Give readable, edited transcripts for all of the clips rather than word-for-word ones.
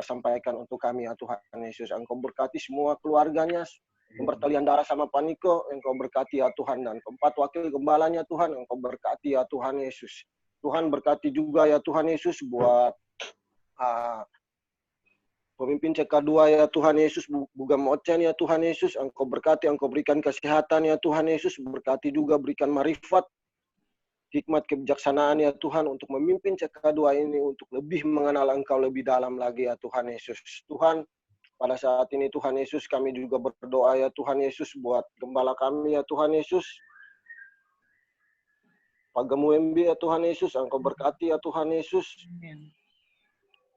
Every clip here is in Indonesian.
sampaikan untuk kami ya Tuhan Yesus. Engkau berkati semua keluarganya, yang pertalian darah sama Paniko, Engkau berkati ya Tuhan. Dan keempat wakil gembalanya Tuhan, Engkau berkati ya Tuhan Yesus. Tuhan berkati juga ya Tuhan Yesus buat pemimpin CK2 ya Tuhan Yesus, Bugam Ocen ya Tuhan Yesus, Engkau berkati, Engkau berikan kesehatan ya Tuhan Yesus, berkati juga berikan marifat, hikmat, kebijaksanaan ya Tuhan untuk memimpin CK2 ini untuk lebih mengenal Engkau lebih dalam lagi ya Tuhan Yesus. Tuhan, pada saat ini Tuhan Yesus kami juga berdoa ya Tuhan Yesus buat gembala kami ya Tuhan Yesus. Pak Gemuembi ya Tuhan Yesus, Engkau berkati ya Tuhan Yesus.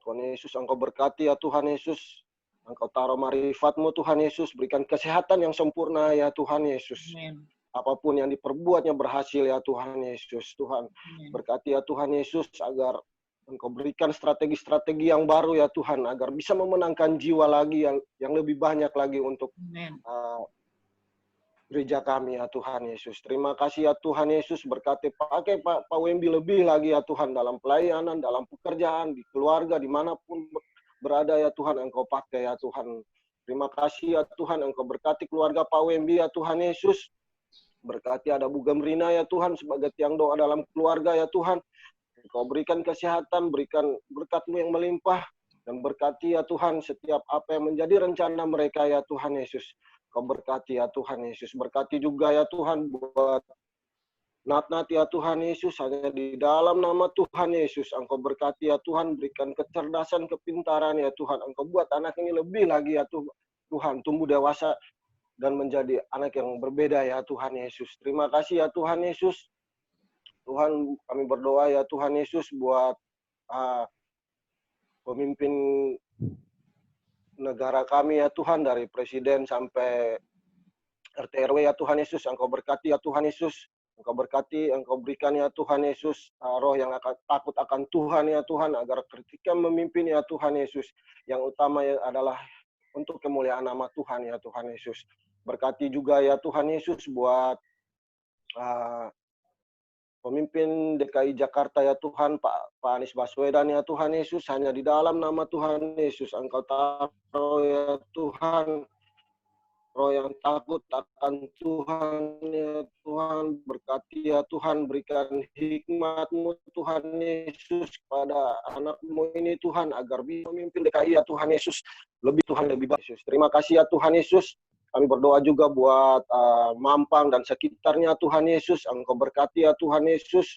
Tuhan Yesus, Engkau berkati ya Tuhan Yesus. Engkau taruh marifat-Mu Tuhan Yesus, berikan kesehatan yang sempurna ya Tuhan Yesus. Amen. Apapun yang diperbuatnya berhasil ya Tuhan Yesus. Tuhan, berkati ya Tuhan Yesus agar Engkau berikan strategi-strategi yang baru ya Tuhan, agar bisa memenangkan jiwa lagi yang lebih banyak lagi untuk gereja kami ya Tuhan Yesus. Terima kasih ya Tuhan Yesus, berkati pakai Pak Wembi lebih lagi ya Tuhan dalam pelayanan, dalam pekerjaan, di keluarga, dimanapun berada ya Tuhan, Engkau pakai ya Tuhan. Terima kasih ya Tuhan, Engkau berkati keluarga Pak Wembi ya Tuhan Yesus. Berkati ada Bu Gemrina ya Tuhan sebagai tiang doa dalam keluarga ya Tuhan. Engkau berikan kesehatan, berikan berkat-Mu yang melimpah, dan berkati ya Tuhan setiap apa yang menjadi rencana mereka ya Tuhan Yesus. Kau berkati ya Tuhan Yesus. Berkati juga ya Tuhan buat Nat-Nat ya Tuhan Yesus. Hanya di dalam nama Tuhan Yesus. Engkau berkati ya Tuhan. Berikan kecerdasan, kepintaran ya Tuhan. Engkau buat anak ini lebih lagi ya Tuhan. Tumbuh dewasa dan menjadi anak yang berbeda ya Tuhan Yesus. Terima kasih ya Tuhan Yesus. Tuhan, kami berdoa ya Tuhan Yesus buat pemimpin negara kami ya Tuhan, dari presiden sampai RT RW ya Tuhan Yesus. Engkau berkati ya Tuhan Yesus. Engkau berkati, Engkau berikan ya Tuhan Yesus roh yang akan takut akan Tuhan ya Tuhan, agar ketika memimpin ya Tuhan Yesus, yang utama adalah untuk kemuliaan nama Tuhan ya Tuhan Yesus. Berkati juga ya Tuhan Yesus buat pemimpin DKI Jakarta ya Tuhan, Pak Anies Baswedan ya Tuhan Yesus. Hanya di dalam nama Tuhan Yesus Engkau taruh ya Tuhan roh yang takut akan Tuhan ya Tuhan. Berkati ya Tuhan, berikan hikmat-Mu Tuhan Yesus kepada anak-Mu ini Tuhan, agar bisa memimpin DKI ya Tuhan Yesus lebih Tuhan, lebih baik Yesus. Terima kasih ya Tuhan Yesus. Kami berdoa juga buat Mampang dan sekitarnya Tuhan Yesus. Engkau berkati ya Tuhan Yesus.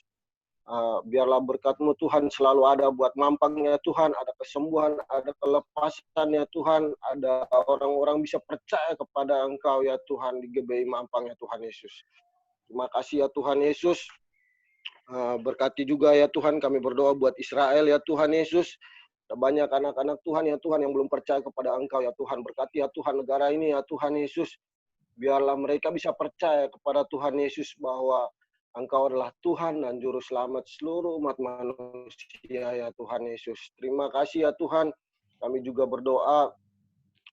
Biarlah berkat-Mu Tuhan selalu ada buat Mampang ya Tuhan. Ada kesembuhan, ada kelepasan ya Tuhan. Ada orang-orang bisa percaya kepada Engkau ya Tuhan di GBI Mampang ya Tuhan Yesus. Terima kasih ya Tuhan Yesus. Berkati juga ya Tuhan, kami berdoa buat Israel ya Tuhan Yesus. Ada banyak anak-anak Tuhan ya Tuhan yang belum percaya kepada Engkau ya Tuhan. Berkati ya Tuhan negara ini ya Tuhan Yesus. Biarlah mereka bisa percaya kepada Tuhan Yesus bahwa Engkau adalah Tuhan dan Juru Selamat seluruh umat manusia ya Tuhan Yesus. Terima kasih ya Tuhan. Kami juga berdoa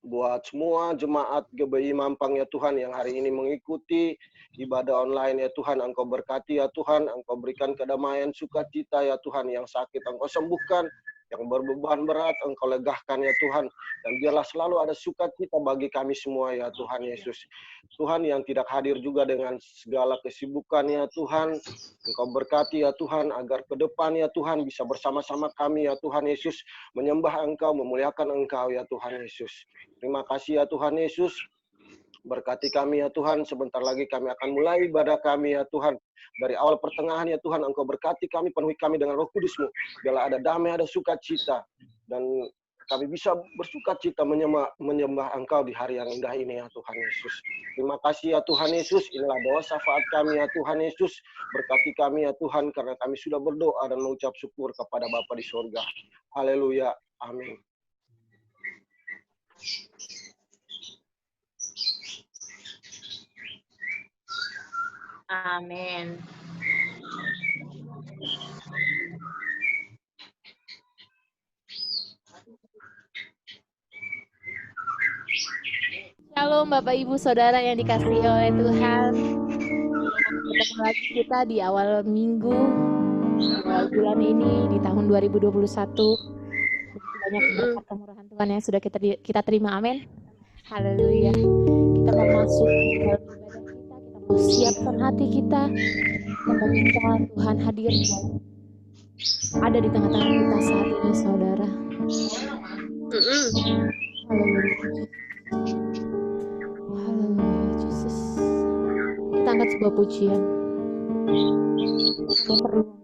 buat semua jemaat GBI Mampang ya Tuhan yang hari ini mengikuti ibadah online ya Tuhan. Engkau berkati ya Tuhan. Engkau berikan kedamaian, sukacita ya Tuhan. Yang sakit Engkau sembuhkan. Yang berbeban berat Engkau legahkan ya Tuhan. Dan biarlah selalu ada sukacita bagi kami semua ya Tuhan Yesus. Tuhan yang tidak hadir juga dengan segala kesibukan ya Tuhan. Engkau berkati ya Tuhan agar ke depan ya Tuhan bisa bersama-sama kami ya Tuhan Yesus. Menyembah Engkau, memuliakan Engkau ya Tuhan Yesus. Terima kasih ya Tuhan Yesus. Berkati kami ya Tuhan. Sebentar lagi kami akan mulai ibadah kami ya Tuhan. Dari awal pertengahan ya Tuhan, Engkau berkati kami, penuhi kami dengan Roh Kudus-Mu. Biarlah ada damai, ada sukacita. Dan kami bisa bersukacita menyembah Engkau di hari yang indah ini ya Tuhan Yesus. Terima kasih ya Tuhan Yesus. Inilah doa syafaat kami ya Tuhan Yesus. Berkati kami ya Tuhan, karena kami sudah berdoa dan mengucap syukur kepada Bapa di surga. Haleluya. Amin. Amin. Shalom Bapak Ibu Saudara yang dikasihi oleh Tuhan. Ketemu lagi kita di awal minggu, awal bulan ini di tahun 2021. Banyak berkat kemurahan Tuhan yang sudah kita terima, amin. Haleluya. Kita mau masuk ke dalam ibadah kita mau siapkan hati kita meminta Tuhan hadir ada di tengah-tengah kita saat ini, saudara. Haleluya. Haleluya, Yesus. Kita angkat sebuah pujian. Kita perlu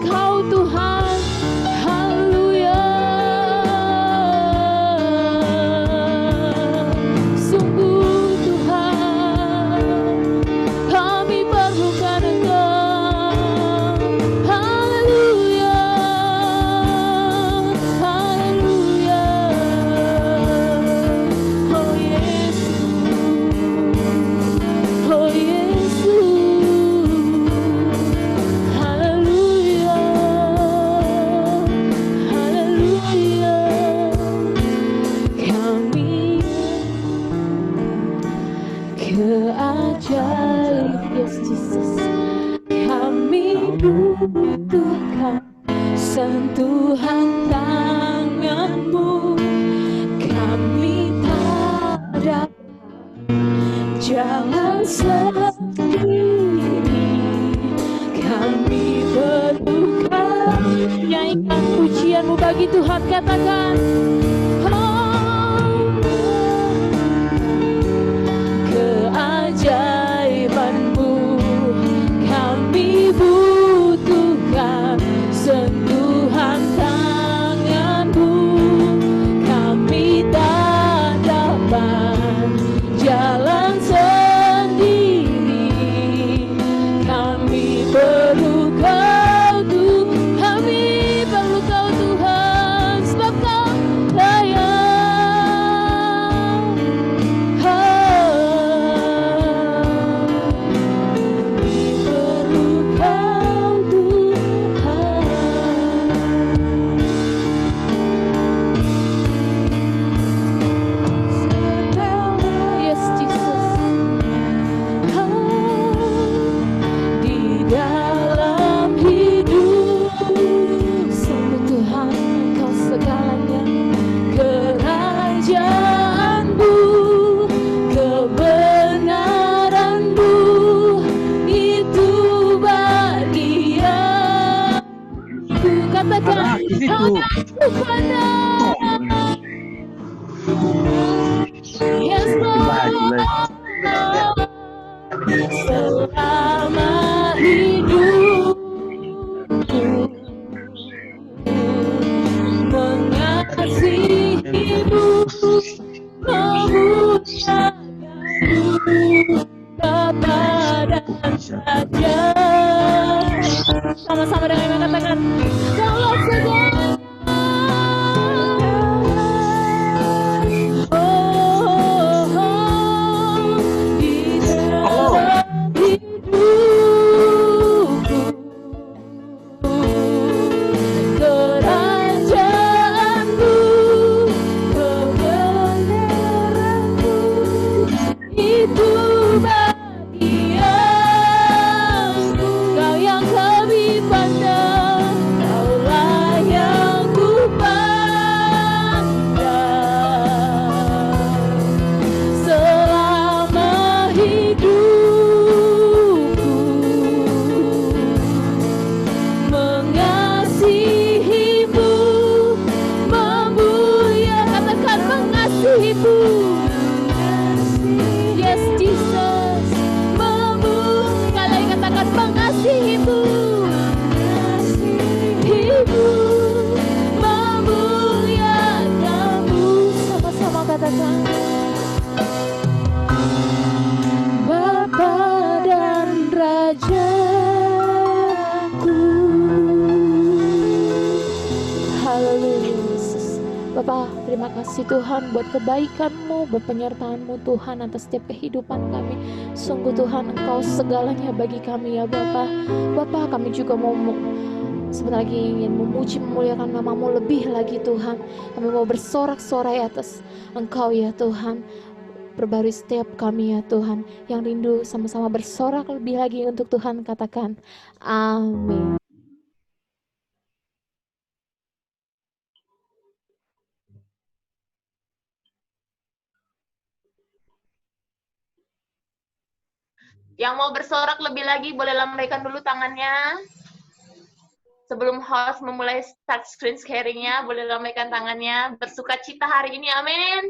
Engkau, Tuhan. Jangan sedih. keabdianmu bagi Tuhan. Katakan, keajaibanmu kami butuhkan, sentuhan tanganmu kami tak dapat jalan sendiri, kami perlu kau Tuhan, kami perlu kau Tuhan, sebab kau layak. Yes, Lord. Selama hidupku mengasihimu, memuliakanmu, Bapa dan Raja. Sama-sama dengan mengatakan, kalau segala Tuhan buat kebaikan-Mu, buat penyertaan-Mu Tuhan atas setiap kehidupan kami. Sungguh Tuhan, Engkau segalanya bagi kami ya Bapa. Bapa, kami juga mau sebentar lagi ingin memuji memuliakan nama-Mu lebih lagi Tuhan. Kami mau bersorak-sorai atas Engkau ya Tuhan. Perbarui setiap kami ya Tuhan, yang rindu sama-sama bersorak lebih lagi untuk Tuhan. Katakan amin. Yang mau bersorak lebih lagi boleh lambaikan dulu tangannya. Sebelum host memulai start screen sharing-nya, boleh lambaikan tangannya. Bersuka cita hari ini, amin.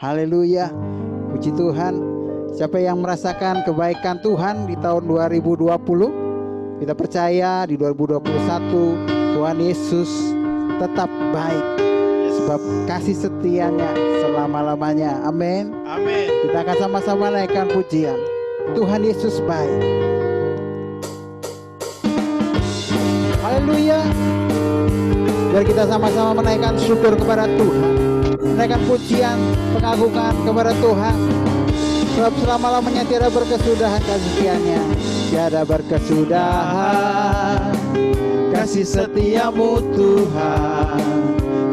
Haleluya. Puji Tuhan. Siapa yang merasakan kebaikan Tuhan di tahun 2020? Kita percaya di 2021 Tuhan Yesus tetap baik, sebab kasih setianya selama-lamanya. Amin. Amin. Kita akan sama-sama naikkan pujian. Tuhan Yesus baik. Haleluya. Biar kita sama-sama menaikkan syukur kepada Tuhan, menaikkan pujian, pengagungan kepada Tuhan. Sebab selama-lamanya tiada berkesudahan kasih setianya, tiada berkesudahan kasih setiamu Tuhan,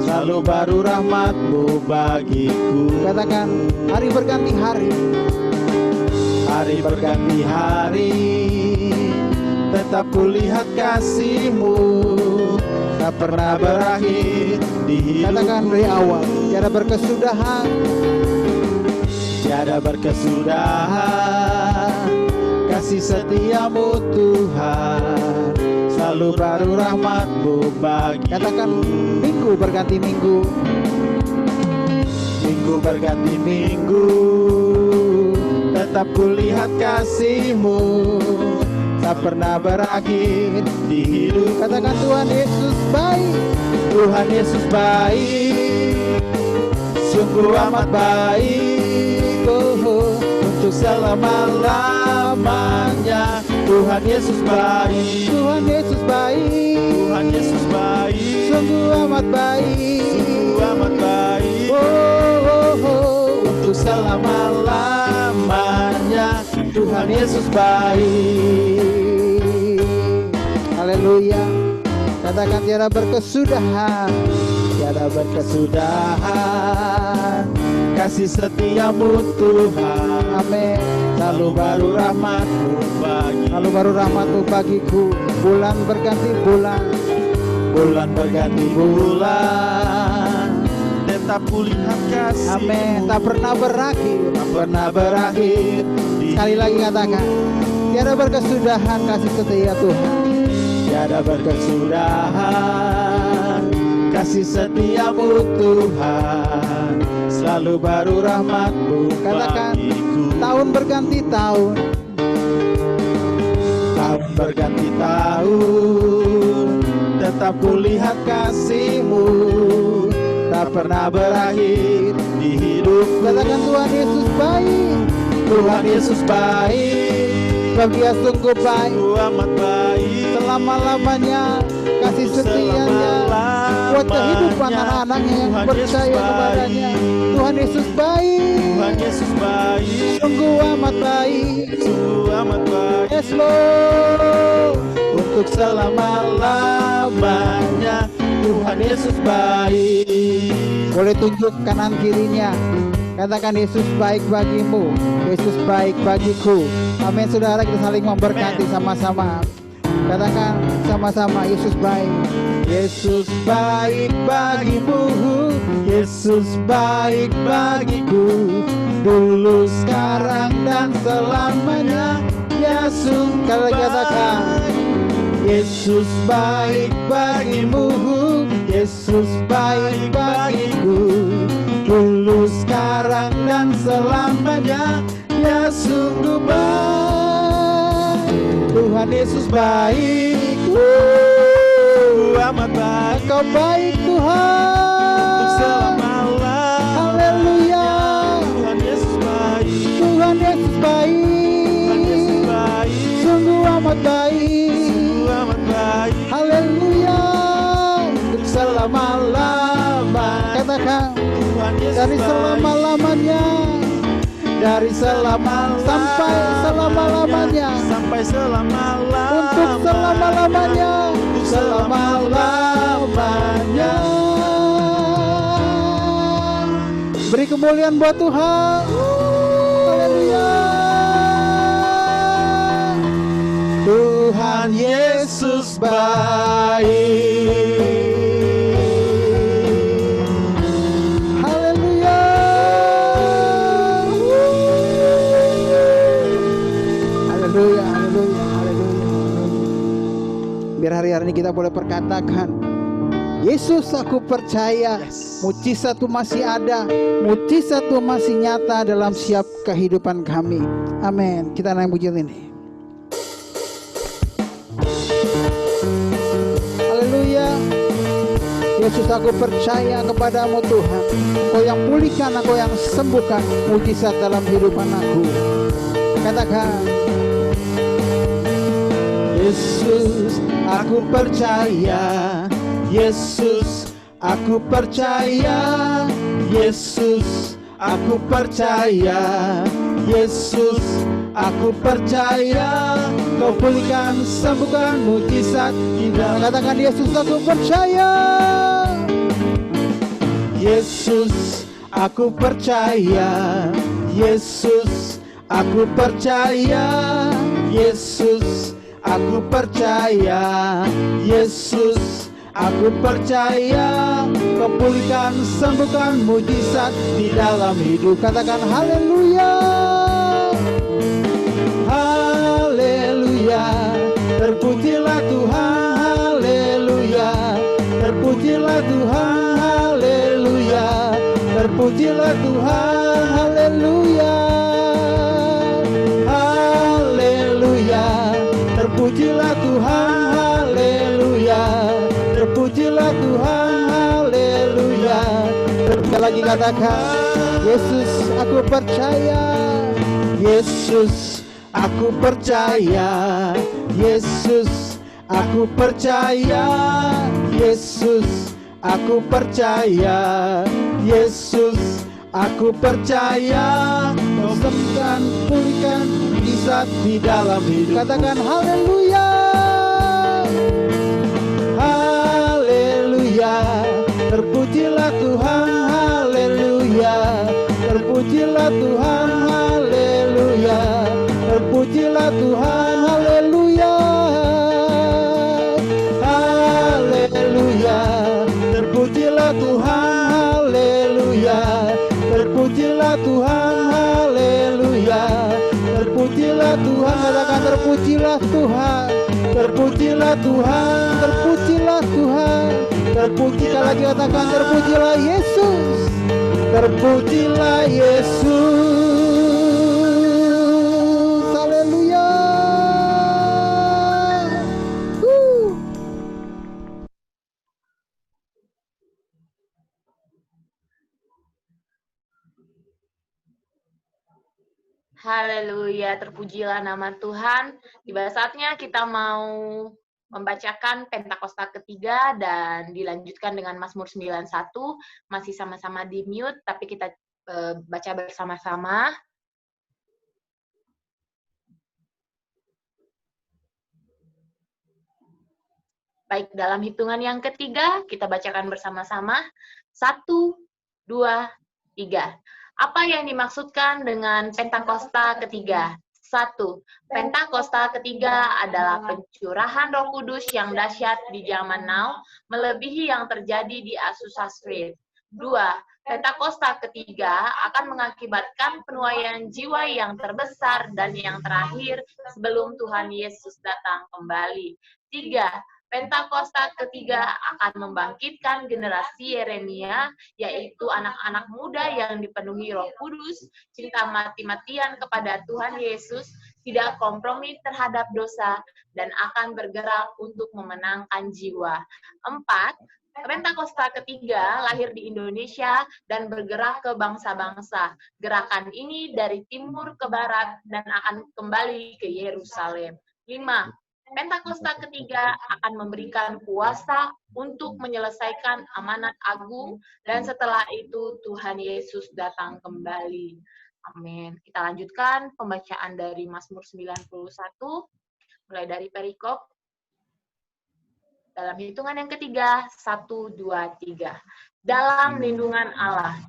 selalu baru rahmat-Mu bagiku. Katakan, hari berganti hari, hari berganti hari, tetap kulihat kasih-Mu tak pernah berakhir di hidup. Katakan dari awal, tiada berkesudahan, tiada berkesudahan. Kasih setia-Mu Tuhan, selalu baru rahmat-Mu bagi. Katakan minggu berganti minggu, minggu berganti minggu, tetap kulihat kasih-Mu tak pernah berakhir di hidup. Katakan Tuhan Yesus baik, Tuhan Yesus baik, sungguh amat baik, untuk selama-lamanya. Tuhan Yesus baik, Tuhan Yesus baik, Tuhan Yesus baik, sungguh amat baik, sungguh amat baik, untuk selama-lamanya. Tuhan Yesus baik. Haleluya. Katakan tiada berkesudahan, tiada berkesudahan. Kasih setia-Mu Tuhan, amin. Lalu baru rahmat-Mu bagi, lalu baru rahmat-Mu bagiku. Bulan berganti bulan, bulan berganti bulan, tetap kulihat kasih-Mu, amin. Tak pernah berakhir, tak pernah berakhir. Sekali lagi katakan, tiada berkesudahan kasih setia Tuhan, tiada berkesudahan. Kasih setia-Mu Tuhan, selalu baru rahmat-Mu. Katakan bagiku. Tahun berganti tahun, tahun berganti tahun, tetap kulihat kasih-Mu tak pernah berakhir di hidup. Katakan Tuhan Yesus baik, Tuhan Yesus baik, bagi Dia sungguh baik, amat baik, selama-lamanya kasih setianya buat kehidupan anak-anaknya yang percaya kepadanya. Tuhan Yesus baik, Tuhan Yesus baik, sungguh amat baik, sungguh amat baik. Yes Lord, untuk selama-lamanya Tuhan Yesus baik. Boleh tunjuk kanan kirinya, katakan Yesus baik bagimu, Yesus baik bagiku. Amin. Saudara, kita saling memberkati sama-sama. Katakan sama-sama, Yesus baik, Yesus baik bagimu, Yesus baik bagiku, dulu, sekarang, dan selamanya. Yesus, kalau katakan Yesus baik bagimu, Yesus baik bagiku, dulu, sekarang, dan selamanya. Ya sungguh baik, Tuhan Yesus baik, amat baik. Kau baik Tuhan, selama-lamanya. Haleluya. Tuhan Yesus baik, Tuhan Yesus baik, Tuhan Yesus baik, sungguh amat baik, sungguh amat baik. Haleluya. Untuk selama-lamanya. Katakan dari selama-lamanya, dari sampai selama-lamanya, sampai selama-lamanya, untuk selama-lamanya, untuk selama-lamanya. Beri kemuliaan buat Tuhan. Haleluya. Tuhan Yesus baik. Biar hari-hari ini kita boleh perkatakan, Yesus aku percaya, mujizat-Mu masih ada, mujizat-Mu masih nyata dalam setiap kehidupan kami. Amin. Kita naik pujian ini. Haleluya. Yesus aku percaya kepadamu Tuhan, Kau yang pulihkan, Kau yang sembuhkan, mujizat dalam kehidupan aku. Katakan, Yesus aku percaya, Yesus aku percaya, Yesus aku percaya, Yesus aku percaya, Kau pulihkan, sembuhkan, mujizat indah. Katakan, Yesus aku percaya, Yesus aku percaya, Yesus aku percaya, Yesus aku percaya. Yesus, aku percaya. Kau pulihkan, sembuhkan, mujizat di dalam hidup. Katakan haleluya. Haleluya. Terpujilah Tuhan, haleluya. Terpujilah Tuhan, haleluya. Terpujilah Tuhan, haleluya. Haleluya. Terpujilah Tuhan, haleluya. Terpujilah Tuhan, haleluya. Terpujilah lagi, katakan, Yesus, aku percaya. Yesus, aku percaya. Yesus, aku percaya. Yesus, aku percaya. Yesus, aku percaya. Kau sembuhkan, pulihkan, mujizat di dalam hidup. Katakan haleluya. Haleluya. Terpujilah Tuhan, haleluya. Terpujilah Tuhan, haleluya. Terpujilah Tuhan, haleluya. Haleluya. Terpujilah Tuhan, haleluya. Terpujilah Tuhan, haleluya. Terpujilah Tuhan, katakan terpujilah Tuhan. Terpujilah Tuhan, terpujilah Tuhan. Terpujilah lagi, katakan terpujilah Yesus. Terpujilah Yesus. Haleluya. Haleluya, terpujilah nama Tuhan. Tiba saatnya kita mau membacakan Pentakosta ketiga dan dilanjutkan dengan Mazmur 91. Masih sama-sama di mute, tapi kita baca bersama-sama. Baik, dalam hitungan yang ketiga, kita bacakan bersama-sama. 1, 2, 3. Apa yang dimaksudkan dengan Pentakosta ketiga? 1. Pentakosta ketiga adalah pencurahan Roh Kudus yang dahsyat di zaman now, melebihi yang terjadi di Azusa Street. 2. Pentakosta ketiga akan mengakibatkan penuaian jiwa yang terbesar dan yang terakhir sebelum Tuhan Yesus datang kembali. 3. Pentakosta ketiga akan membangkitkan generasi Yeremia, yaitu anak-anak muda yang dipenuhi Roh Kudus, cinta mati-matian kepada Tuhan Yesus, tidak kompromi terhadap dosa, dan akan bergerak untuk memenangkan jiwa. 4. Pentakosta ketiga lahir di Indonesia dan bergerak ke bangsa-bangsa. Gerakan ini dari timur ke barat dan akan kembali ke Yerusalem. 5. Pentakosta ketiga akan memberikan kuasa untuk menyelesaikan amanat agung, dan setelah itu Tuhan Yesus datang kembali. Amin. Kita lanjutkan pembacaan dari Mazmur 91, mulai dari perikop. Dalam hitungan yang ketiga, 1, 2, 3. Dalam lindungan Allah.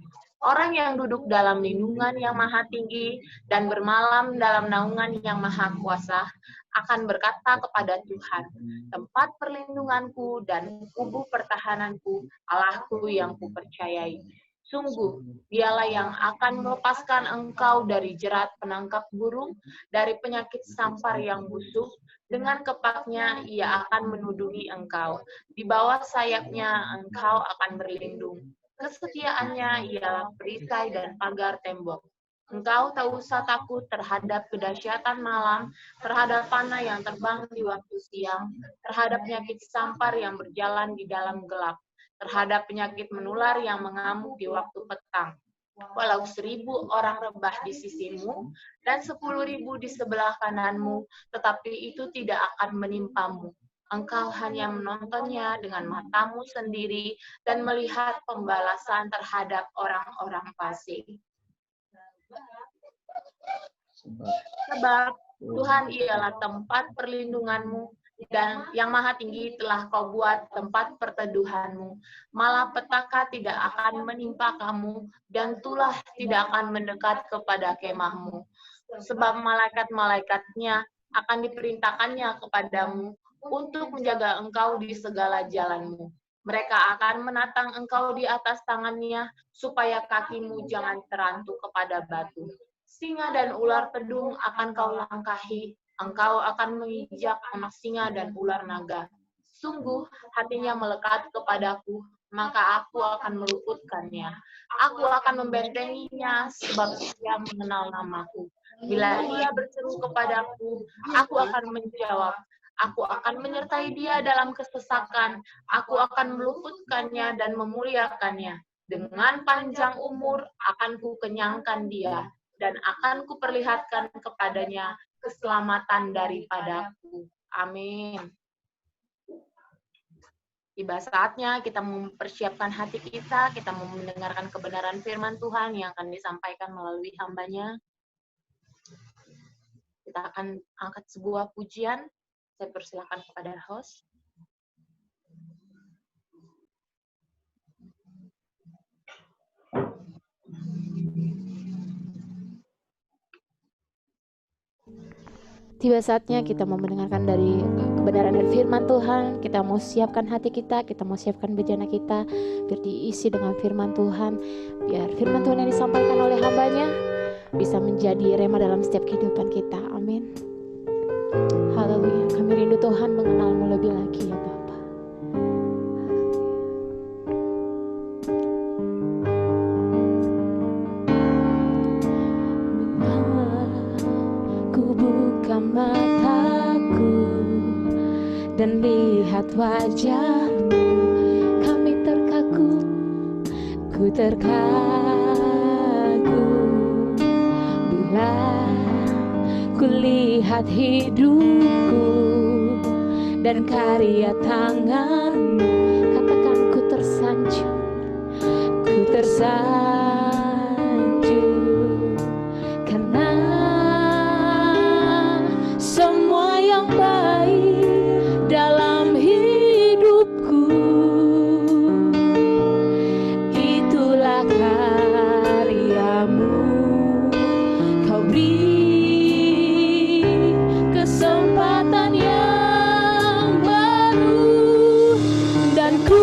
Orang yang duduk dalam lindungan yang maha tinggi dan bermalam dalam naungan yang maha kuasa akan berkata kepada Tuhan, tempat perlindunganku dan kubu pertahananku, Allahku yang kupercayai. Sungguh, dialah yang akan melepaskan engkau dari jerat penangkap burung, dari penyakit sampar yang busuk. Dengan kepaknya ia akan menudungi engkau. Di bawah sayapnya engkau akan berlindung. Kesetiaannya ialah perisai dan pagar tembok. Engkau tak usah takut terhadap kedahsyatan malam, terhadap panah yang terbang di waktu siang, terhadap penyakit sampar yang berjalan di dalam gelap, terhadap penyakit menular yang mengamuk di waktu petang. Walau 1.000 orang rebah di sisimu dan 10.000 di sebelah kananmu, tetapi itu tidak akan menimpamu. Engkau hanya menontonnya dengan matamu sendiri dan melihat pembalasan terhadap orang-orang fasik. Sebab Tuhan ialah tempat perlindunganmu, dan yang maha tinggi telah kau buat tempat perteduhanmu. Malapetaka tidak akan menimpa kamu, dan tulah tidak akan mendekat kepada kemahmu. Sebab malaikat-malaikatnya akan diperintahkannya kepadamu untuk menjaga engkau di segala jalanmu. Mereka akan menatang engkau di atas tangannya, supaya kakimu jangan terantuk kepada batu. Singa dan ular pedung akan kau langkahi, engkau akan menginjak anak singa dan ular naga. Sungguh hatinya melekat kepadaku, maka aku akan meluputkannya. Aku akan membentenginya, sebab ia mengenal namaku. Bila ia berseru kepadaku, aku akan menjawab. Aku akan menyertai dia dalam kesesakan. Aku akan meluputkannya dan memuliakannya. Dengan panjang umur akan kukenyangkan dia, dan akan kuperlihatkan kepadanya keselamatan daripadaku. Amin. Tiba saatnya kita mempersiapkan hati kita mau mendengarkan kebenaran firman Tuhan yang akan disampaikan melalui hambanya. Kita akan angkat sebuah pujian. Saya persilakan kepada host. Tiba saatnya kita mau mendengarkan dari kebenaran dari firman Tuhan. Kita mau siapkan hati kita mau siapkan bejana kita, biar diisi dengan firman Tuhan. Biar firman Tuhan yang disampaikan oleh hambanya bisa menjadi rema dalam setiap kehidupan kita. Amin. Haleluya. Kami rindu Tuhan mengenalmu lebih lagi ya Bapa. Mataku dan lihat wajahmu, kami terkagum, ku terkagum bila ku lihat hidupku dan karya tanganmu. Katakan ku tersanjung, ku tersanjung karena semua yang baik dalam hidupku, itulah karyamu. Kau beri kesempatan yang baru, dan ku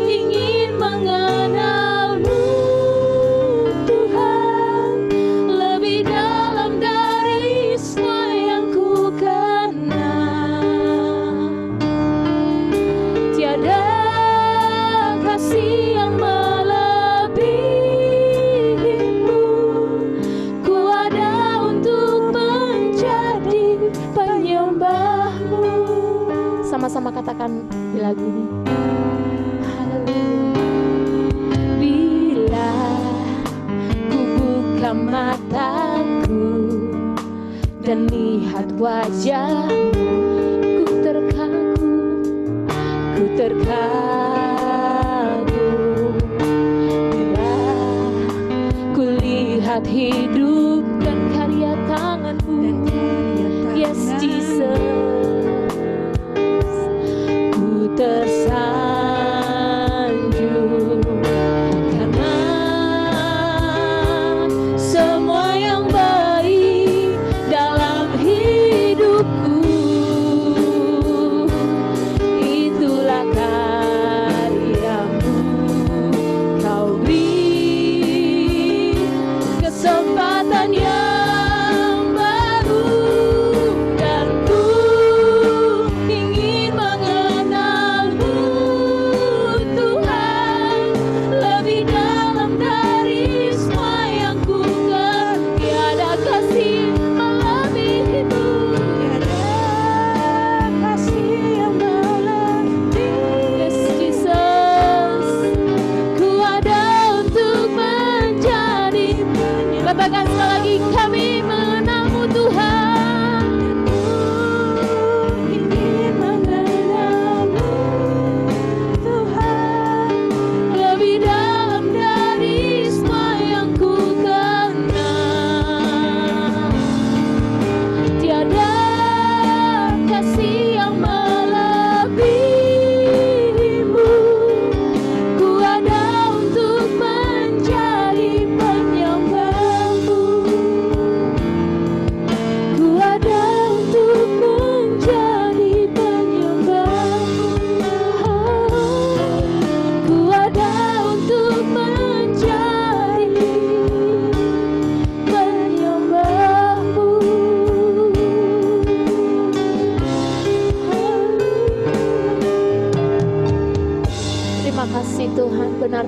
ingin mengenalmu Tuhan lebih dalam dari semua yang ku kenal. Tiada kasih yang melebihimu, ku ada untuk menjadi penyembahmu. Sama-sama katakan di lagu ini. Haleluya. Bila ku buka mataku dan lihat wajahmu, ku terkagum, ku terkagum bila ku lihat hidup dan karya tanganmu. Yes Jesus, ku tersanjung karena semua yang baik dalam hidupku, itulah karyamu. Kau beri kesempatan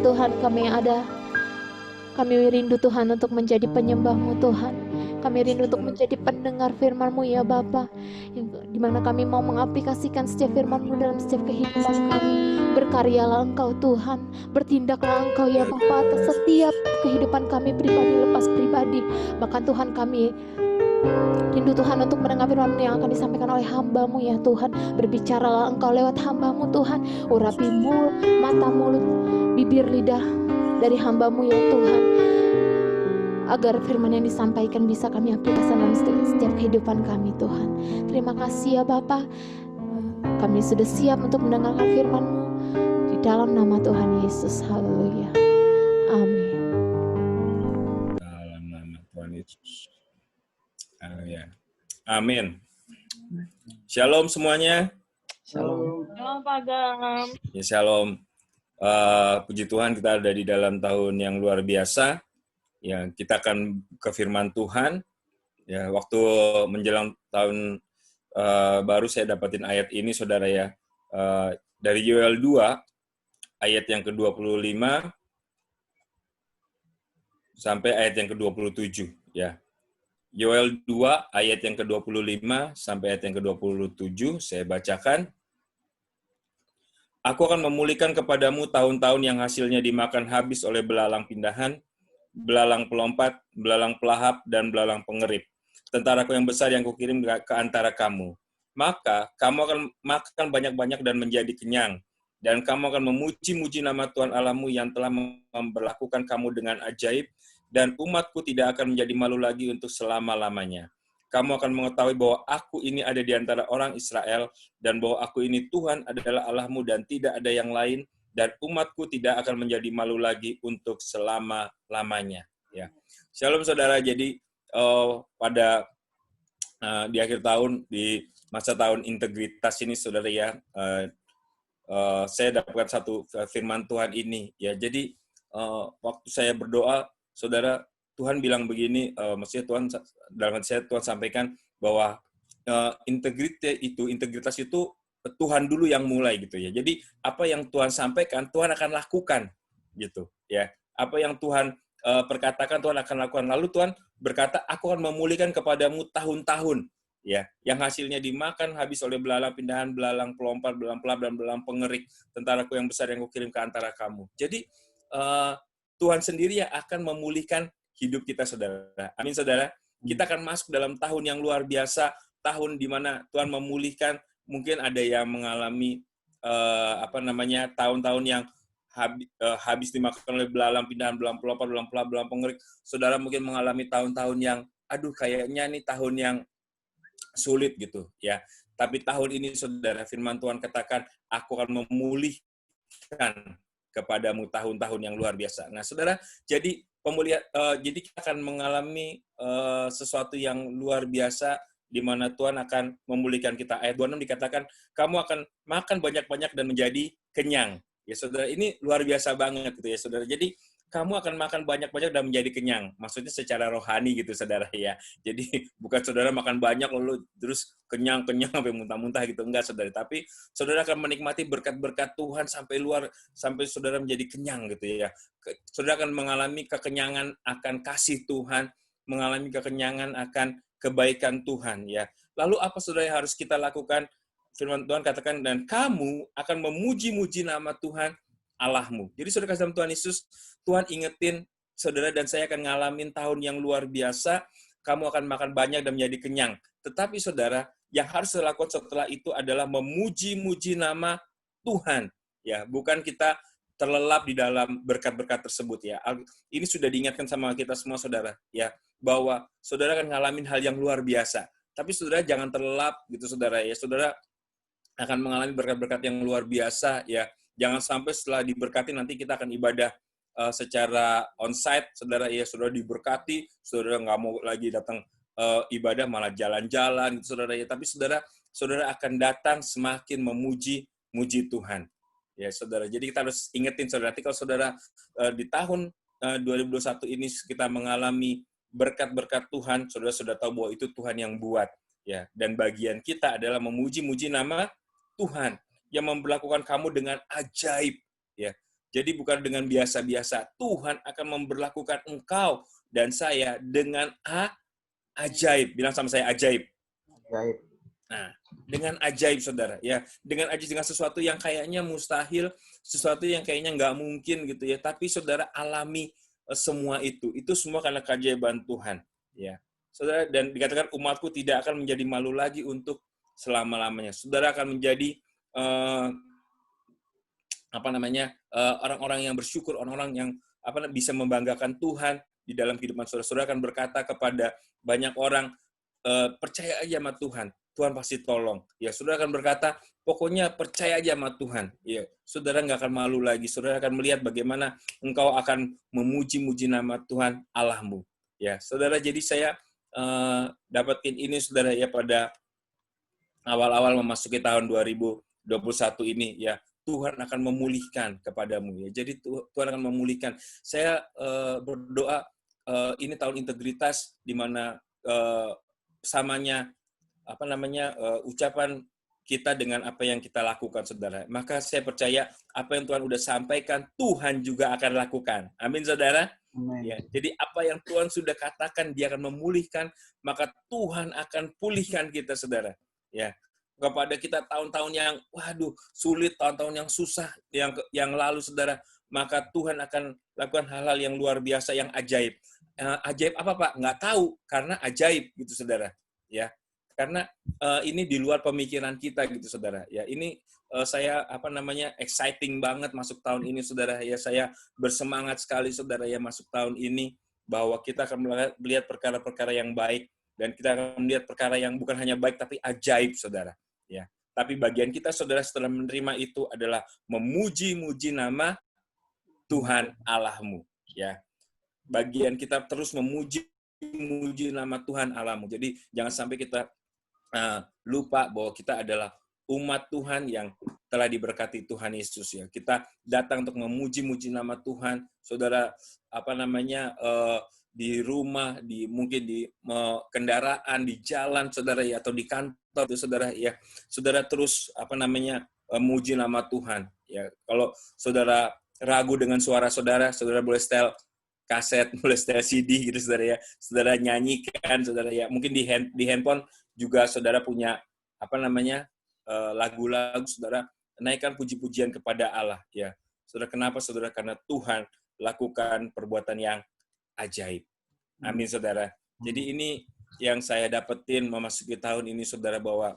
Tuhan kami ada. Kami rindu Tuhan untuk menjadi penyembah-Mu Tuhan. Kami rindu untuk menjadi pendengar firman-Mu ya Bapa. Di mana kami mau mengaplikasikan setiap firman-Mu dalam setiap kehidupan kami. Berkaryalah Engkau Tuhan. Bertindaklah Engkau ya Bapa atas setiap kehidupan kami pribadi lepas pribadi. Bahkan Tuhan kami rindu Tuhan untuk mendengar firman yang akan disampaikan oleh hamba-Mu ya Tuhan. Berbicaralah Engkau lewat hamba-Mu Tuhan. Urapi mata, mulut, bibir, lidah dari hamba-Mu ya Tuhan, agar firman yang disampaikan bisa kami aplikasikan dalam setiap kehidupan kami Tuhan. Terima kasih ya Bapa. Kami sudah siap untuk mendengarkan firman-Mu di dalam nama Tuhan Yesus. Haleluya. Amin. Dalam nama Tuhan Yesus. Haleluya. Amin. Shalom semuanya. Shalom. Shalom Pak Agam. Ya, shalom. Puji Tuhan kita ada di dalam tahun yang luar biasa. Ya, kita akan ke firman Tuhan. Ya, waktu menjelang tahun baru saya dapatin ayat ini saudara ya. Dari Yoel 2 ayat yang ke-25 sampai ayat yang ke-27 ya. Yoel 2 ayat yang ke-25 sampai ayat yang ke-27 saya bacakan. Aku akan memulihkan kepadamu tahun-tahun yang hasilnya dimakan habis oleh belalang pindahan, belalang pelompat, belalang pelahap, dan belalang pengerip. Tentaraku yang besar yang kukirim ke antara kamu. Maka kamu akan makan banyak-banyak dan menjadi kenyang. Dan kamu akan memuji-muji nama Tuhan Allahmu yang telah memperlakukan kamu dengan ajaib, dan umatku tidak akan menjadi malu lagi untuk selama-lamanya. Kamu akan mengetahui bahwa aku ini ada di antara orang Israel, dan bahwa aku ini Tuhan adalah Allahmu dan tidak ada yang lain, dan umatku tidak akan menjadi malu lagi untuk selama-lamanya. Ya. Shalom saudara, jadi pada di akhir tahun, di masa tahun integritas ini saudara ya, saya dapatkan satu firman Tuhan ini. Ya, jadi waktu saya berdoa, saudara, Tuhan bilang begini, maksudnya Tuhan dalam hati saya Tuhan sampaikan bahwa integritas itu Tuhan dulu yang mulai gitu ya. Jadi apa yang Tuhan sampaikan Tuhan akan lakukan gitu ya. Apa yang Tuhan perkatakan Tuhan akan lakukan. Lalu Tuhan berkata, aku akan memulihkan kepadamu tahun-tahun ya, yang hasilnya dimakan habis oleh belalang pindahan, belalang pelompat, belalang pelahap, dan belalang pengerik. Tentaraku yang besar yang kukirim ke antara kamu. Jadi Tuhan sendiri yang akan memulihkan hidup kita, saudara. Amin, saudara. Kita akan masuk dalam tahun yang luar biasa, tahun di mana Tuhan memulihkan. Mungkin ada yang mengalami tahun-tahun yang habis dimakan oleh belalang pindahan, belalang pelompat, belalang pelahap, belalang pengerik. Saudara mungkin mengalami tahun-tahun yang, kayaknya nih tahun yang sulit gitu, ya. Tapi tahun ini, saudara, firman Tuhan katakan, aku akan memulihkan kepadamu tahun-tahun yang luar biasa. Nah, saudara, jadi jadi kita akan mengalami sesuatu yang luar biasa di mana Tuhan akan memulihkan kita. Ayat 26 dikatakan, kamu akan makan banyak-banyak dan menjadi kenyang. Ya, saudara, ini luar biasa banget gitu ya, saudara. Jadi kamu akan makan banyak-banyak dan menjadi kenyang. Maksudnya secara rohani gitu, saudara ya. Jadi bukan saudara makan banyak lalu terus kenyang-kenyang sampai muntah-muntah gitu. Enggak, saudara. Tapi saudara akan menikmati berkat-berkat Tuhan sampai saudara menjadi kenyang gitu ya. Saudara akan mengalami kekenyangan akan kasih Tuhan, mengalami kekenyangan akan kebaikan Tuhan ya. Lalu apa saudara yang harus kita lakukan? Firman Tuhan katakan, dan kamu akan memuji-muji nama Tuhan Allahmu. Jadi saudara kasih dalam Tuhan Yesus, Tuhan ingetin saudara dan saya akan ngalamin tahun yang luar biasa, kamu akan makan banyak dan menjadi kenyang. Tetapi saudara, yang harus dilakukan setelah itu adalah memuji-muji nama Tuhan. Ya, bukan kita terlelap di dalam berkat-berkat tersebut ya. Ini sudah diingatkan sama kita semua saudara ya, bahwa saudara akan ngalamin hal yang luar biasa. Tapi saudara jangan terlelap gitu saudara ya. Saudara akan mengalami berkat-berkat yang luar biasa ya. Jangan sampai setelah diberkati nanti kita akan ibadah secara onsite, saudara ya, saudara diberkati, saudara nggak mau lagi datang ibadah malah jalan-jalan, gitu, saudara ya. Tapi saudara akan datang semakin memuji Tuhan, ya saudara. Jadi kita harus ingetin saudara, kalau saudara di tahun 2021 ini kita mengalami berkat-berkat Tuhan, saudara sudah tahu bahwa itu Tuhan yang buat, ya. Dan bagian kita adalah memuji-muji nama Tuhan yang memperlakukan kamu dengan ajaib, ya. Jadi bukan dengan biasa-biasa. Tuhan akan memberlakukan engkau dan saya dengan ajaib. Bilang sama saya ajaib. Ajaib. Nah, dengan ajaib, saudara. Ya, dengan ajaib, dengan sesuatu yang kayaknya mustahil, sesuatu yang kayaknya nggak mungkin gitu ya. Tapi saudara alami semua itu. Itu semua karena keajaiban Tuhan. Ya, saudara, dan dikatakan umatku tidak akan menjadi malu lagi untuk selama-lamanya. Saudara akan menjadi orang-orang yang bersyukur, orang-orang yang bisa membanggakan Tuhan di dalam kehidupan saudara. Saudara akan berkata kepada banyak orang, percaya aja sama Tuhan, Tuhan pasti tolong. Ya, saudara akan berkata, pokoknya percaya aja sama Tuhan. Ya, saudara nggak akan malu lagi. Saudara akan melihat bagaimana engkau akan memuji-muji nama Tuhan Allahmu. Ya, saudara, jadi saya dapatin ini, saudara, ya, pada awal-awal memasuki tahun 2021 ini, ya. Tuhan akan memulihkan kepadamu, ya. Jadi Tuhan akan memulihkan. Saya berdoa ini tahun integritas, di mana samanya ucapan kita dengan apa yang kita lakukan, saudara. Maka saya percaya apa yang Tuhan udah sampaikan, Tuhan juga akan lakukan. Amin, saudara. Amin. Ya, jadi apa yang Tuhan sudah katakan, Dia akan memulihkan, maka Tuhan akan pulihkan kita, saudara. Ya, kepada kita tahun-tahun yang sulit, tahun-tahun yang susah yang lalu, saudara, maka Tuhan akan lakukan hal-hal yang luar biasa, yang ajaib. Ajaib apa, Pak? Nggak tahu, karena ajaib gitu, saudara. Ya, karena ini di luar pemikiran kita gitu, saudara. Ya, ini saya exciting banget masuk tahun ini, saudara. Ya, saya bersemangat sekali, saudara, ya, masuk tahun ini, bahwa kita akan melihat perkara-perkara yang baik, dan kita akan melihat perkara yang bukan hanya baik tapi ajaib, saudara. Ya, tapi bagian kita, saudara, setelah menerima itu adalah memuji-muji nama Tuhan Allahmu. Ya, bagian kita terus memuji nama Tuhan Allahmu. Jadi jangan sampai kita lupa bahwa kita adalah umat Tuhan yang telah diberkati Tuhan Yesus, ya. Kita datang untuk memuji-muji nama Tuhan, saudara. Di rumah, mungkin di kendaraan, di jalan, saudara, ya, atau di kantor, saudara, ya. Saudara terus memuji nama Tuhan, ya. Kalau saudara ragu dengan suara saudara, saudara boleh setel kaset, boleh setel CD gitu, saudara, ya. Saudara nyanyikan, saudara, ya. Mungkin di handphone juga saudara punya lagu-lagu, saudara naikkan puji-pujian kepada Allah, ya. Saudara, kenapa, saudara? Karena Tuhan lakukan perbuatan yang ajaib. Amin, saudara. Jadi ini yang saya dapetin memasuki tahun ini, saudara, bahwa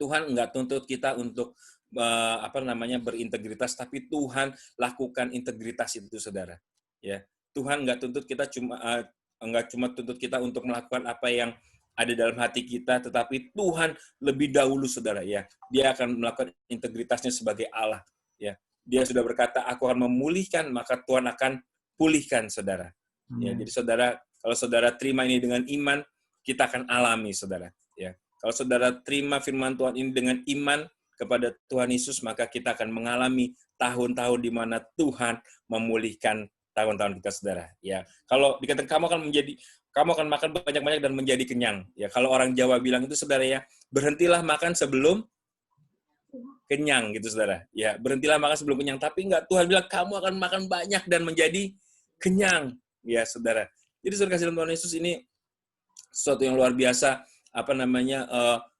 Tuhan nggak tuntut kita untuk berintegritas, tapi Tuhan lakukan integritas itu, saudara. Ya, Tuhan nggak tuntut kita nggak cuma tuntut kita untuk melakukan apa yang ada dalam hati kita, tetapi Tuhan lebih dahulu, saudara, ya. Dia akan melakukan integritasnya sebagai Allah, ya. Dia sudah berkata, aku akan memulihkan, maka Tuhan akan pulihkan, saudara. Ya, jadi saudara, kalau saudara terima ini dengan iman, kita akan alami, saudara. Ya, kalau saudara terima firman Tuhan ini dengan iman kepada Tuhan Yesus, maka kita akan mengalami tahun-tahun di mana Tuhan memulihkan tahun-tahun kita, saudara. Ya, kalau dikatakan kamu akan makan banyak-banyak dan menjadi kenyang. Ya, kalau orang Jawa bilang itu, saudara, ya, berhentilah makan sebelum kenyang gitu, saudara. Ya, berhentilah makan sebelum kenyang. Tapi enggak, Tuhan bilang kamu akan makan banyak dan menjadi kenyang. Ya, saudara. Jadi saudara kasih dalam Tuhan Yesus, ini sesuatu yang luar biasa.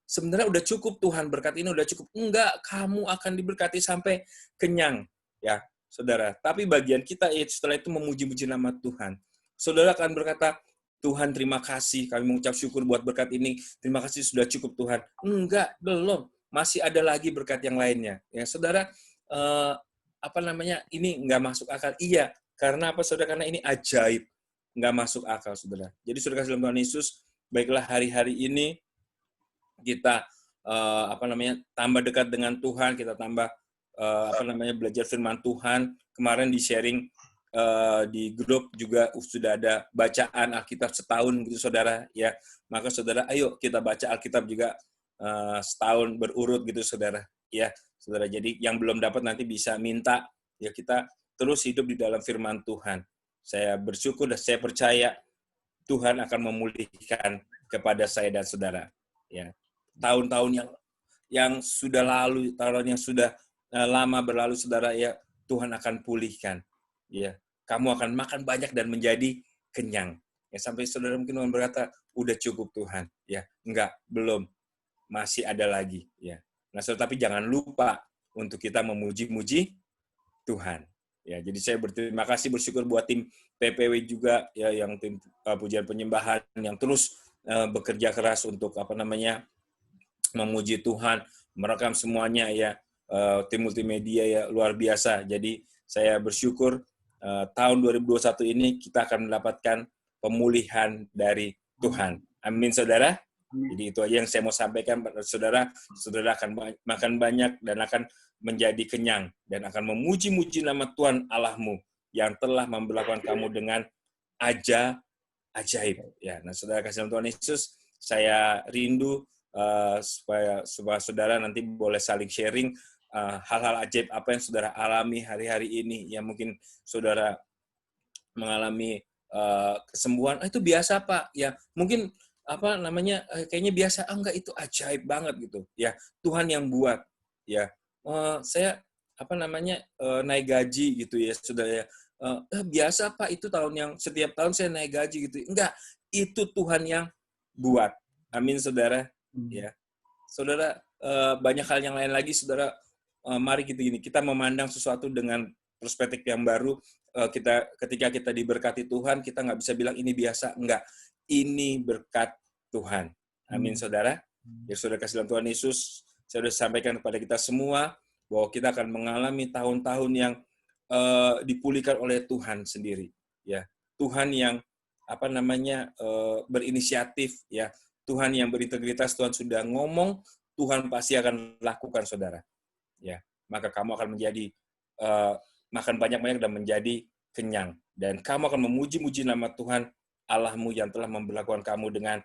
Sebenarnya udah cukup, Tuhan berkat ini udah cukup. Enggak, kamu akan diberkati sampai kenyang. Ya, saudara. Tapi bagian kita setelah itu memuji-muji nama Tuhan. Saudara akan berkata, Tuhan terima kasih, kami mengucap syukur buat berkat ini. Terima kasih, sudah cukup, Tuhan. Enggak, belum. Masih ada lagi berkat yang lainnya. Ya, saudara, ini enggak masuk akal. Iya. Karena apa, saudara? Karena ini ajaib. Nggak masuk akal, saudara. Jadi, saudara kasih dalam Tuhan Yesus, baiklah hari-hari ini kita tambah dekat dengan Tuhan, kita tambah belajar firman Tuhan. Kemarin di sharing di grup juga sudah ada bacaan Alkitab setahun gitu, saudara. Ya, maka saudara, ayo kita baca Alkitab juga setahun berurut gitu, saudara. Ya, saudara. Jadi yang belum dapat nanti bisa minta, ya, kita terus hidup di dalam firman Tuhan. Saya bersyukur dan saya percaya Tuhan akan memulihkan kepada saya dan saudara. Ya, tahun-tahun yang sudah lalu, tahun yang sudah lama berlalu, saudara, ya, Tuhan akan pulihkan. Ya, kamu akan makan banyak dan menjadi kenyang. Ya, sampai saudara mungkin berkata, udah cukup Tuhan. Ya, enggak, belum, masih ada lagi. Ya, nah, saudara, tapi jangan lupa untuk kita memuji-muji Tuhan. Ya, jadi saya berterima kasih, bersyukur buat tim PPW juga, ya, yang tim pujian penyembahan yang terus bekerja keras untuk memuji Tuhan, merekam semuanya, ya, tim multimedia ya luar biasa. Jadi saya bersyukur tahun 2021 ini kita akan mendapatkan pemulihan dari Tuhan. Amin, saudara. Jadi itu aja yang saya mau sampaikan, saudara. Saudara akan makan banyak dan akan menjadi kenyang dan akan memuji-muji nama Tuhan Allahmu yang telah memperlakukan kamu dengan ajaib. Ya, nah, saudara kasih Tuhan Yesus, saya rindu supaya saudara nanti boleh saling sharing hal-hal ajaib apa yang saudara alami hari-hari ini. Ya, mungkin saudara mengalami kesembuhan, itu biasa Pak. Ya, mungkin kayaknya biasa, enggak, itu ajaib banget gitu. Ya, Tuhan yang buat. Ya, saya naik gaji gitu ya, saudara ya. Biasa Pak, itu setiap tahun saya naik gaji gitu. Enggak, itu Tuhan yang buat. Amin, saudara. Ya, saudara, banyak hal yang lain lagi, saudara. Mari kita memandang sesuatu dengan perspektif yang baru. Ketika kita diberkati Tuhan, kita nggak bisa bilang ini biasa. Enggak, ini berkat Tuhan. Amin, saudara. Ya, saudara kasih dalam Tuhan Yesus, saya sudah sampaikan kepada kita semua bahwa kita akan mengalami tahun-tahun yang dipulihkan oleh Tuhan sendiri. Ya, Tuhan yang berinisiatif, ya, Tuhan yang berintegritas. Tuhan sudah ngomong, Tuhan pasti akan lakukan, saudara. Ya, maka kamu akan menjadi makan banyak-banyak dan menjadi kenyang, dan kamu akan memuji-muji nama Tuhan Allahmu yang telah memperlakukan kamu dengan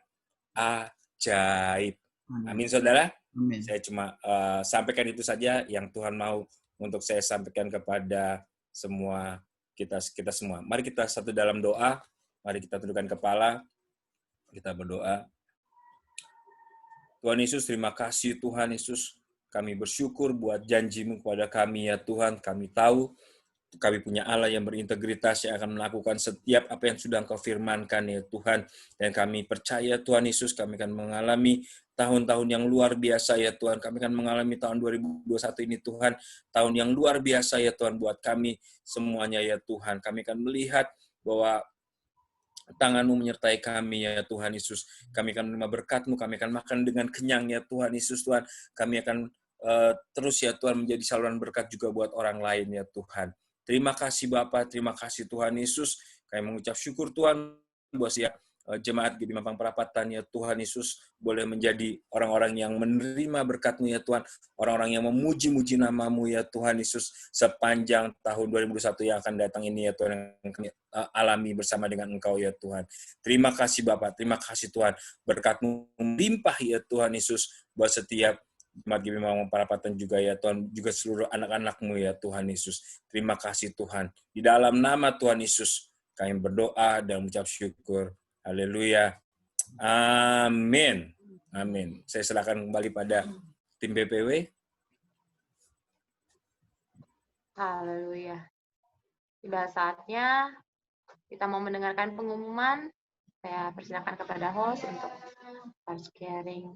ajaib. Amin, saudara. Amin. Saya cuma sampaikan itu saja yang Tuhan mau untuk saya sampaikan kepada semua kita semua. Mari kita satu dalam doa. Mari kita tundukkan kepala. Kita berdoa. Tuhan Yesus, terima kasih Tuhan Yesus. Kami bersyukur buat janji-Mu kepada kami, ya Tuhan. Kami tahu kami punya Allah yang berintegritas, yang akan melakukan setiap apa yang sudah Engkau firmankan, ya Tuhan. Dan kami percaya, Tuhan Yesus, kami akan mengalami tahun-tahun yang luar biasa, ya Tuhan. Kami akan mengalami tahun 2021 ini, Tuhan. Tahun yang luar biasa, ya Tuhan, buat kami semuanya, ya Tuhan. Kami akan melihat bahwa Tangan-Mu menyertai kami, ya Tuhan Yesus. Kami akan menerima berkat-Mu, kami akan makan dengan kenyang, ya Tuhan Yesus, Tuhan. Kami akan terus, ya Tuhan, menjadi saluran berkat juga buat orang lain, ya Tuhan. Terima kasih Bapa, terima kasih Tuhan Yesus. Kami mengucap syukur Tuhan buat siap jemaat GBI Mampang Perapatan, ya Tuhan Yesus, boleh menjadi orang-orang yang menerima berkat-Mu, ya Tuhan, orang-orang yang memuji-muji nama-Mu, ya Tuhan Yesus, sepanjang tahun 2021 yang akan datang ini, ya Tuhan, yang kami alami bersama dengan Engkau, ya Tuhan. Terima kasih Bapak, terima kasih Tuhan, berkat-Mu melimpah, ya Tuhan Yesus, buat setiap jemaat GBI Mampang Perapatan juga, ya Tuhan, juga seluruh anak-anak-Mu, ya Tuhan Yesus. Terima kasih Tuhan. Di dalam nama Tuhan Yesus, kami berdoa dan mengucap syukur. Haleluya. Amin. Amin. Saya serahkan kembali pada tim PPW. Haleluya. Sudah saatnya kita mau mendengarkan pengumuman. Saya persilakan kepada host untuk start sharing.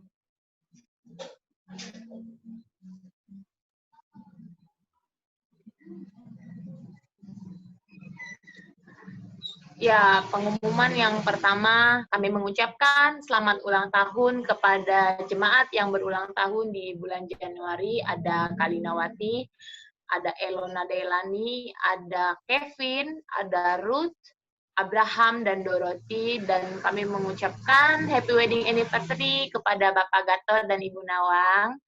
Ya, pengumuman yang pertama, kami mengucapkan selamat ulang tahun kepada jemaat yang berulang tahun di bulan Januari. Ada Kalinawati, ada Elona Delani, ada Kevin, ada Ruth, Abraham, dan Dorothy. Dan kami mengucapkan happy wedding anniversary kepada Bapak Gatot dan Ibu Nawang.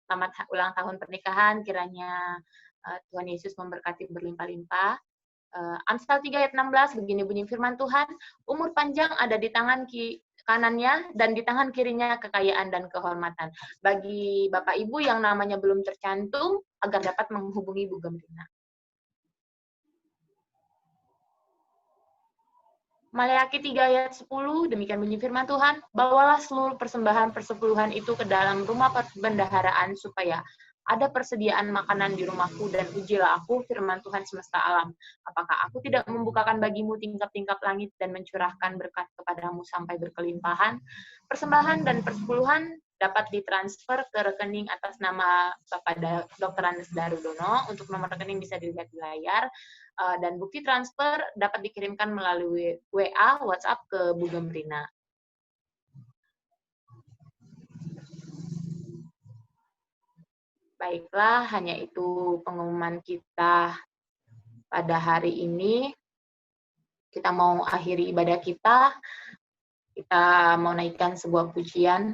Selamat ulang tahun pernikahan, kiranya Tuhan Yesus memberkati berlimpah-limpah. Amsal 3 ayat 16, begini bunyi firman Tuhan, umur panjang ada di tangan kanannya dan di tangan kirinya kekayaan dan kehormatan. Bagi Bapak Ibu yang namanya belum tercantum, agar dapat menghubungi Bu Gemrina. Maleakhi 3 ayat 10, demikian bunyi firman Tuhan, bawalah seluruh persembahan persepuluhan itu ke dalam rumah perbendaharaan supaya ada persediaan makanan di rumahku, dan ujilah aku, firman Tuhan semesta alam. Apakah aku tidak membukakan bagimu tingkap-tingkap langit dan mencurahkan berkat kepadamu sampai berkelimpahan? Persembahan dan persepuluhan dapat ditransfer ke rekening atas nama Bapak Dr. Andes Darudono. Untuk nomor rekening bisa dilihat di layar. Dan bukti transfer dapat dikirimkan melalui WA, WhatsApp ke Bu Gemrina. Baiklah, hanya itu pengumuman kita pada hari ini. Kita mau akhiri ibadah kita. Kita mau naikkan sebuah pujian.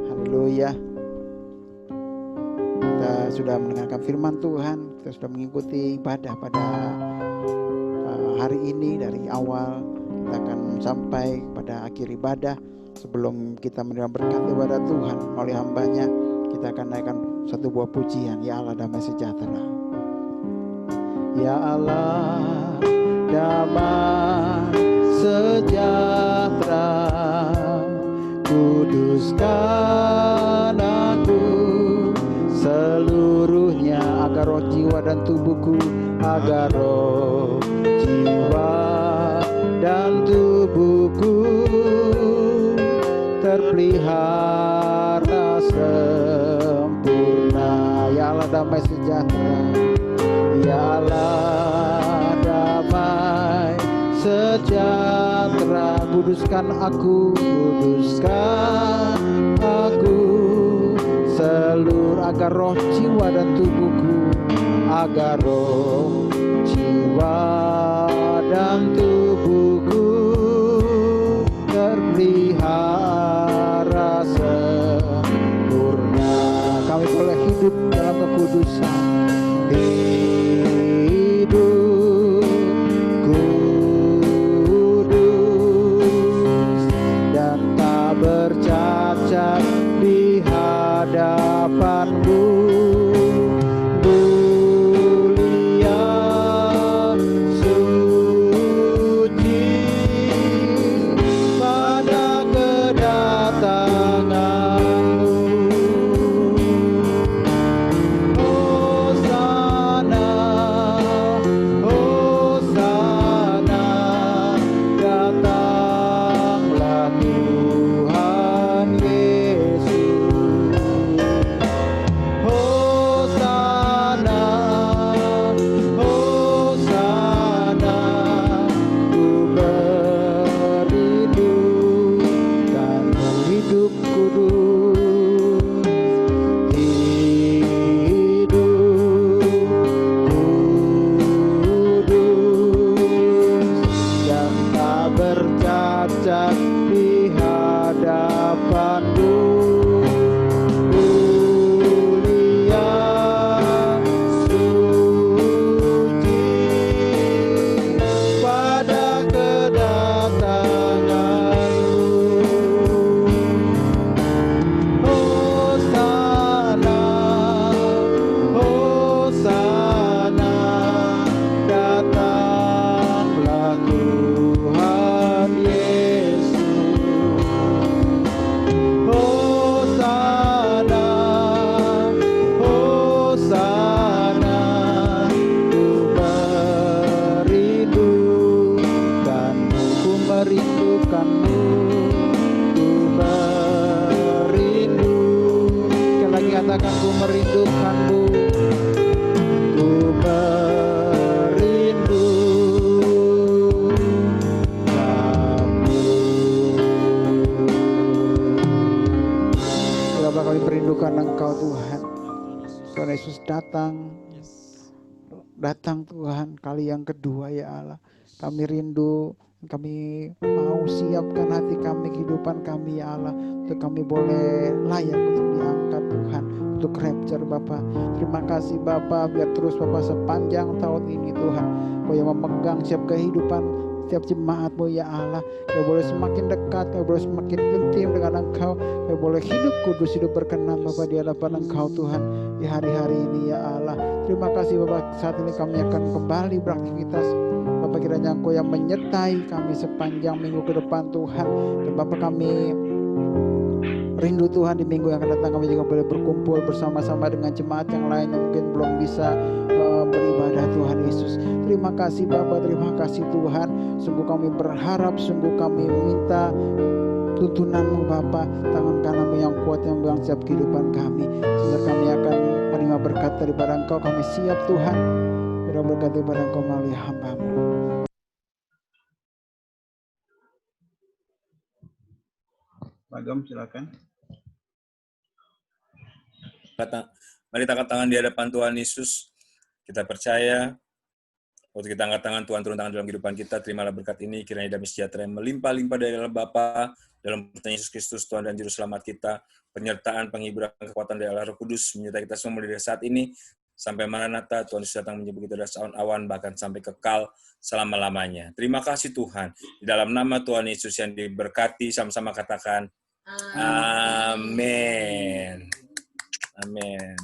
Haleluya. Kita sudah mendengarkan firman Tuhan, kita sudah mengikuti ibadah pada hari ini dari awal. Kita akan sampai pada akhir ibadah. Sebelum kita menerima berkat daripada Tuhan oleh hambanya, kita akan naikkan satu buah pujian. Ya Allah damai sejahtera. Ya Allah damai sejahtera, kuduskan aku seluruhnya, agar roh, jiwa dan tubuhku, agar roh, jiwa dan tubuhku terpelihara sempurna. Ya Allah damai sejahtera, ya Allah damai sejahtera, kuduskan aku seluruh, agar roh, jiwa dan tubuhku, agar roh, jiwa dan tubuhku terpelihara sempurna. Kami boleh hidup dalam kekudusan, hidup kudus dan tak bercacat di hadapanmu, mulia suci pada kedatanganmu. Hosana, Hosana, datanglah Tuhan Yesus. Hosana, Hosana, ku merindukan hidup kudus, hidup kudus yang tak bercacat di hadapanmu, mulia suci pada kedatanganmu. Hosana, Hosana, datanglah Tuhan Yesus. Hosana, Hosana, ku merindukanmu, ku merindukanmu, ku merindu. Sekali lagi katakan, ku merindukanmu, ku merindu kamu. Berapa kami merindukan Engkau Tuhan. Tuhan Yesus datang Tuhan kali yang kedua ya Allah. Kami rindu, kami mau siapkan hati kami, kehidupan kami ya Allah, untuk kami boleh layak untuk diangkat Tuhan, untuk rapture Bapa. Terima kasih Bapa, biar terus Bapa sepanjang tahun ini Tuhan, Kau yang memegang setiap kehidupan setiap jemaat-Mu ya Allah. Kami boleh semakin dekat, kami boleh semakin intim dengan Engkau. Kami boleh hidup kudus, hidup berkenan Bapa di hadapan Engkau Tuhan di hari-hari ini ya Allah. Terima kasih Bapa, saat ini kami akan kembali beraktivitas. Bapak, kiranya Engkau yang menyertai kami sepanjang minggu ke depan Tuhan. Dan Bapak, kami rindu Tuhan di minggu yang akan datang kami juga boleh berkumpul bersama-sama dengan jemaat yang lain yang mungkin belum bisa beribadah Tuhan Yesus. Terima kasih Bapa, terima kasih Tuhan. Sungguh kami berharap, sungguh kami minta tuntunan-Mu Bapa, tangan kanan-Mu yang kuat yang memegang setiap kehidupan kami, sehingga kami akan menerima berkat daripada Engkau. Kami siap Tuhan, menerima berkat daripada Engkau melalui hamba-Mu. Bagam, silakan. Mari kita angkat tangan di hadapan Tuhan Yesus. Kita percaya, waktu kita angkat tangan, Tuhan turun tangan dalam kehidupan kita. Terimalah berkat ini, kiranya damai sejahtera yang melimpah-limpah dari Allah Bapa, dalam pertanyaan Yesus Kristus, Tuhan dan Juru Selamat kita. Penyertaan, penghiburan, kekuatan dari Allah Roh Kudus, menyertai kita semua dari saat ini, sampai Maranatha, Tuhan Yesus datang menjemput kita dari awan-awan, bahkan sampai kekal selama-lamanya. Terima kasih Tuhan. Di dalam nama Tuhan Yesus yang diberkati, sama-sama katakan, Amin. Amin.